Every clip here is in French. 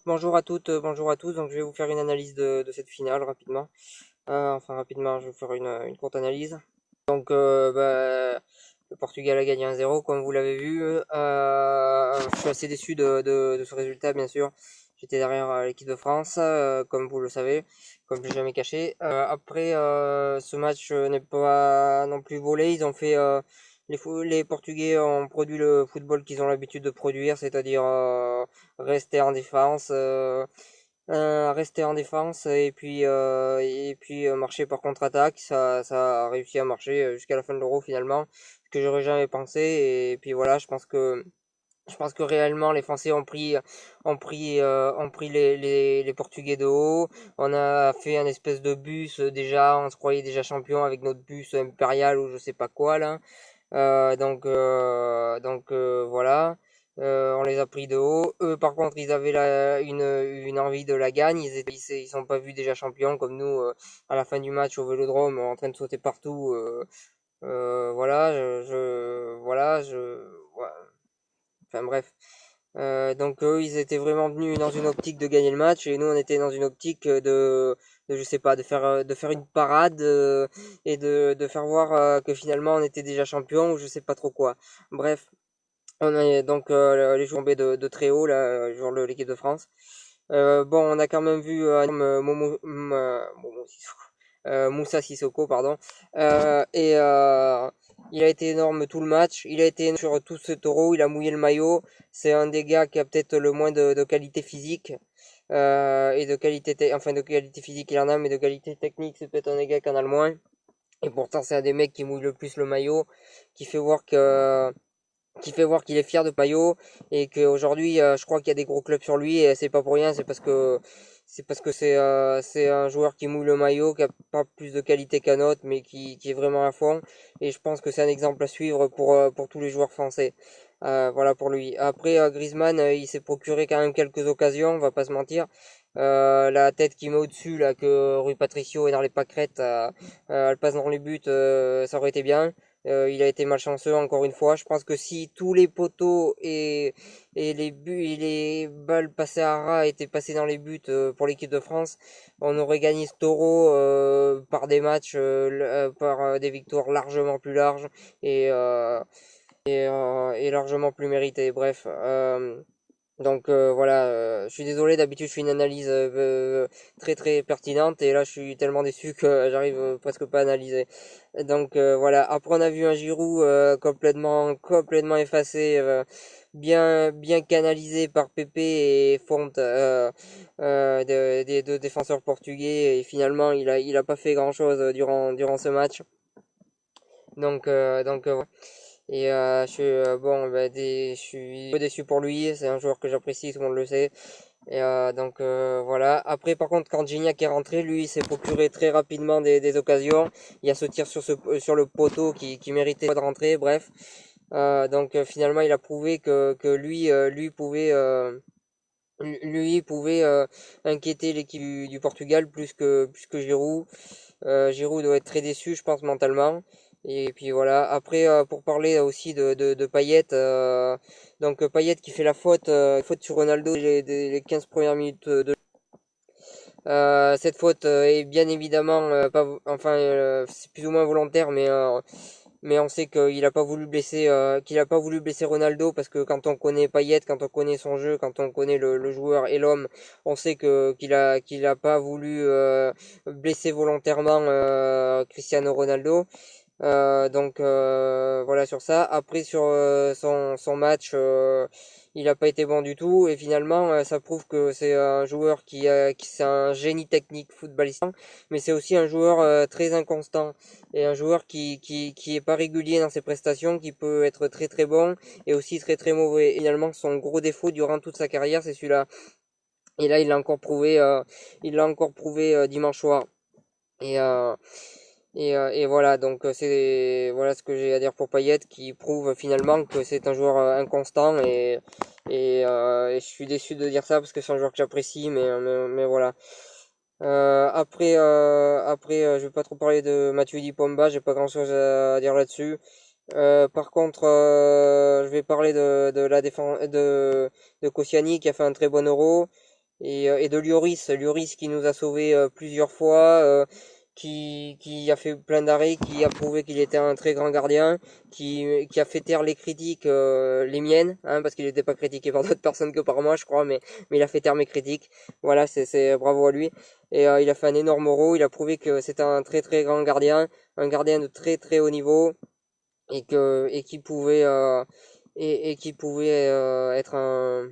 Bonjour à toutes, bonjour à tous. Donc je vais vous faire une analyse de cette finale rapidement. Enfin rapidement, je vais vous faire une courte analyse. Donc le Portugal a gagné 1-0 comme vous l'avez vu. Je suis assez déçu de ce résultat bien sûr. J'étais derrière l'équipe de France, comme vous le savez, comme je l'ai jamais caché. Après ce match n'est pas non plus volé. Ils ont fait les Portugais ont produit le football qu'ils ont l'habitude de produire, c'est-à-dire rester en défense, et puis marcher par contre-attaque. Ça a réussi à marcher jusqu'à la fin de l'Euro finalement, ce que j'aurais jamais pensé. Et puis voilà, je pense que réellement les Français ont pris les Portugais de haut. On a fait un espèce de bus déjà, on se croyait déjà champion avec notre bus impérial ou je sais pas quoi là. Voilà. On les a pris de haut. Eux, par contre, ils avaient une envie de la gagne. Ils sont pas vus déjà champions comme nous à la fin du match au Vélodrome en train de sauter partout. Voilà, ouais. Enfin bref. Donc eux, ils étaient vraiment venus dans une optique de gagner le match et nous, on était dans une optique je sais pas, de faire une parade et de faire voir que finalement on était déjà champion ou je sais pas trop quoi. Bref, on est donc les joueurs tombés de très haut là, joueurs de l'équipe de France. Bon, on a quand même vu Moussa Sissoko, pardon. Et il a été énorme tout le match. Il a été énorme sur tout ce taureau. Il a mouillé le maillot. C'est un des gars qui a peut-être le moins de qualité physique. Et enfin de qualité physique il en a, mais de qualité technique, c'est peut-être un des gars qui en a le moins. Et pourtant, c'est un des mecs qui mouille le plus le maillot, qui fait voir que qui fait voir qu'il est fier de Payo et qu'aujourd'hui, je crois qu'il y a des gros clubs sur lui et c'est pas pour rien, c'est parce que c'est un joueur qui mouille le maillot, qui a pas plus de qualité qu'un autre, mais qui est vraiment à fond. Et je pense que c'est un exemple à suivre pour tous les joueurs français. Voilà pour lui. Après, Griezmann, il s'est procuré quand même quelques occasions, on va pas se mentir. La tête qui met au-dessus, là, que Rui Patricio est dans les pâquerettes, elle passe dans les buts, ça aurait été bien. Il a été malchanceux encore une fois. Je pense que si tous les poteaux et les buts et les balles passées à ras étaient passées dans les buts pour l'équipe de France, on aurait gagné ce taureau par des matchs, par des victoires largement plus larges et, euh, et largement plus méritées. Bref. Donc voilà, je suis désolé, d'habitude je fais une analyse très très pertinente et là je suis tellement déçu que j'arrive presque pas à analyser. Donc voilà, après on a vu un Giroud complètement effacé, bien bien canalisé par Pepe et Fonte, des deux défenseurs portugais et finalement il a pas fait grand-chose durant ce match. Voilà. Et je suis bon, je suis un peu déçu pour lui. C'est un joueur que j'apprécie, tout le monde le sait. Et voilà. Après, par contre, quand Gignac est rentré, lui, il s'est procuré très rapidement des occasions. Il y a ce tir sur le poteau qui méritait pas de rentrer. Bref. Donc finalement, il a prouvé que lui pouvait inquiéter l'équipe du Portugal plus que Giroud. Giroud doit être très déçu, je pense, mentalement. Et puis voilà. Après, pour parler aussi de Payet, donc Payet qui fait la faute sur Ronaldo les 15 premières minutes cette faute est bien évidemment pas, enfin, c'est plus ou moins volontaire, mais on sait qu'il a pas voulu blesser Ronaldo parce que quand on connaît Payet, quand on connaît son jeu, quand on connaît le joueur et l'homme, on sait qu'il a pas voulu blesser volontairement Cristiano Ronaldo. Donc voilà sur ça. Après sur son match, il n'a pas été bon du tout et finalement ça prouve que c'est un joueur qui c'est un génie technique footballistique, mais c'est aussi un joueur très inconstant et un joueur qui est pas régulier dans ses prestations, qui peut être très très bon et aussi très très mauvais. Et finalement son gros défaut durant toute sa carrière c'est celui-là. Et là il l'a encore prouvé dimanche soir. Et et voilà, donc voilà ce que j'ai à dire pour Payet, qui prouve finalement que c'est un joueur inconstant et je suis déçu de dire ça parce que c'est un joueur que j'apprécie, mais voilà. Je vais pas trop parler de Mathieu Pomba, j'ai pas grand-chose à dire là-dessus. Par contre, je vais parler de la défense de Koscielny qui a fait un très bon Euro. et de Lloris qui nous a sauvés plusieurs fois, qui a fait plein d'arrêts, qui a prouvé qu'il était un très grand gardien, qui a fait taire les critiques, les miennes, hein, parce qu'il n'était pas critiqué par d'autres personnes que par moi, je crois, mais il a fait taire mes critiques. Voilà, c'est bravo à lui. Et il a fait un énorme euro, il a prouvé que c'était un très très grand gardien, un gardien de très très haut niveau, et qui pouvait et qui pouvait être un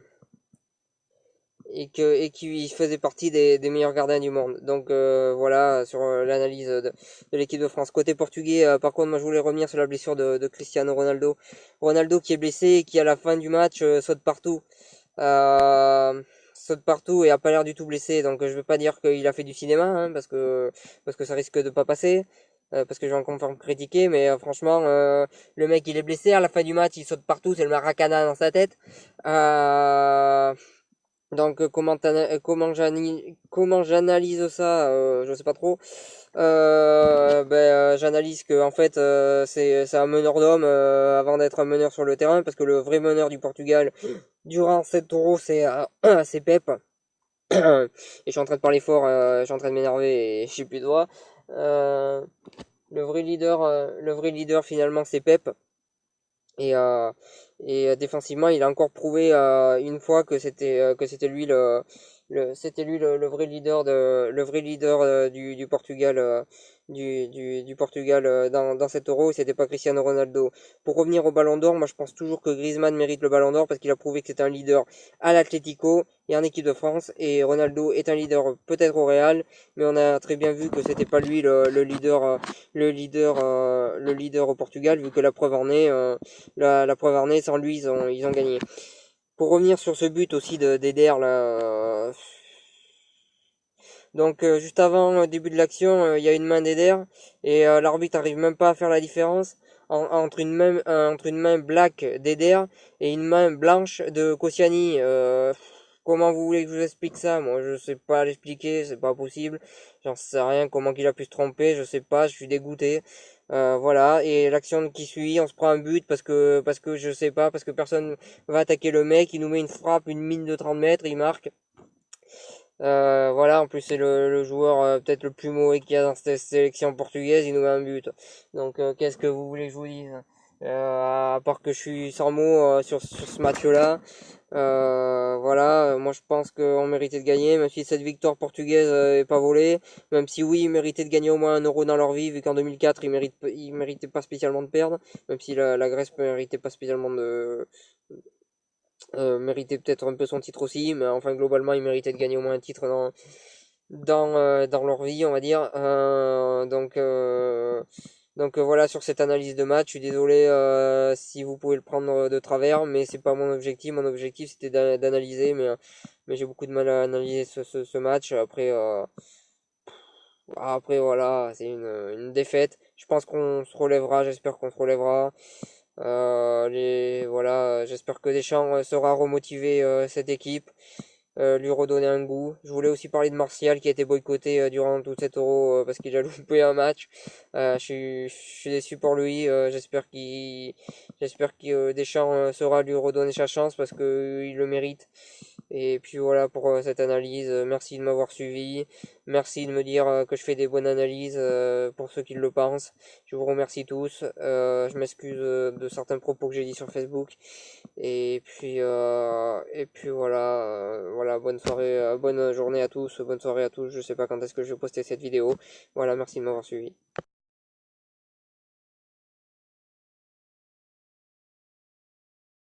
et qui faisait partie des meilleurs gardiens du monde. Donc voilà sur l'analyse de l'équipe de France. Côté portugais, par contre, moi je voulais revenir sur la blessure de Cristiano Ronaldo. Ronaldo qui est blessé et qui à la fin du match saute partout. Euh, Saute partout et a pas l'air du tout blessé. Donc je vais pas dire qu'il a fait du cinéma, hein, parce que ça risque de pas passer. Parce que j'ai encore me critiquer, mais franchement, le mec il est blessé à la fin du match, il saute partout, c'est le maracana dans sa tête. Euh, donc comment j'analyse ça, je sais pas trop. J'analyse que en fait c'est un meneur d'homme avant d'être un meneur sur le terrain, parce que le vrai meneur du Portugal durant cette Euro c'est Pep. Et je suis en train de parler fort, je suis en train de m'énerver et je sais plus de voix. Euh, le vrai leader finalement c'est Pep. Et, euh, Défensivement, il a encore prouvé une fois que c'était lui c'était lui le vrai leader le vrai leader du Portugal du Portugal dans cet Euro. Et c'était pas Cristiano Ronaldo. Pour revenir au Ballon d'Or, moi je pense toujours que Griezmann mérite le Ballon d'Or parce qu'il a prouvé que c'était un leader à l'Atlético et en équipe de France. Et Ronaldo est un leader peut-être au Real, mais on a très bien vu que c'était pas lui le leader au Portugal, vu que la preuve en est. La preuve en est, sans lui, ils ont gagné. Pour revenir sur ce but aussi d'Eder, là, donc juste avant le début de l'action, il y a une main d'Eder et l'arbitre arrive même pas à faire la différence entre une main black d'Eder et une main blanche de Koscielny. Comment vous voulez que je vous explique ça? Moi, je sais pas l'expliquer, c'est pas possible. J'en sais rien. Comment qu'il a pu se tromper, je sais pas. Je suis dégoûté. Voilà. Et l'action qui suit, on se prend un but parce que je sais pas, parce que personne va attaquer le mec. Il nous met une frappe, une mine de 30 mètres, il marque. Voilà, en plus c'est le joueur peut-être le plus mauvais qu'il y a dans cette sélection portugaise, il nous met un but. Donc qu'est-ce que vous voulez que je vous dise? À part que je suis sans mots sur ce match-là. Voilà, moi je pense qu'on méritait de gagner, même si cette victoire portugaise est pas volée, même si oui, ils méritaient de gagner au moins un euro dans leur vie, vu qu'en 2004 ils méritaient pas spécialement de perdre, même si la Grèce méritait pas spécialement de méritait peut-être un peu son titre aussi, mais enfin globalement ils méritaient de gagner au moins un titre dans leur vie, on va dire. Voilà sur cette analyse de match. Je suis désolé si vous pouvez le prendre de travers, mais c'est pas mon objectif. Mon objectif c'était d'analyser, mais j'ai beaucoup de mal à analyser ce match. Après voilà, c'est une défaite. Je pense qu'on se relèvera, j'espère qu'on se relèvera. Voilà, j'espère que Deschamps saura remotiver cette équipe, lui redonner un goût. Je voulais aussi parler de Martial qui a été boycotté durant tout cet Euro parce qu'il a loupé un match. Je suis déçu pour lui. J'espère que Deschamps saura lui redonner sa chance parce que il le mérite. Et puis voilà pour cette analyse. Merci de m'avoir suivi. Merci de me dire que je fais des bonnes analyses pour ceux qui le pensent. Je vous remercie tous. Je m'excuse de certains propos que j'ai dit sur Facebook. Et puis voilà, voilà, bonne soirée, bonne journée à tous, bonne soirée à tous. Je sais pas quand est-ce que je vais poster cette vidéo. Voilà, merci de m'avoir suivi.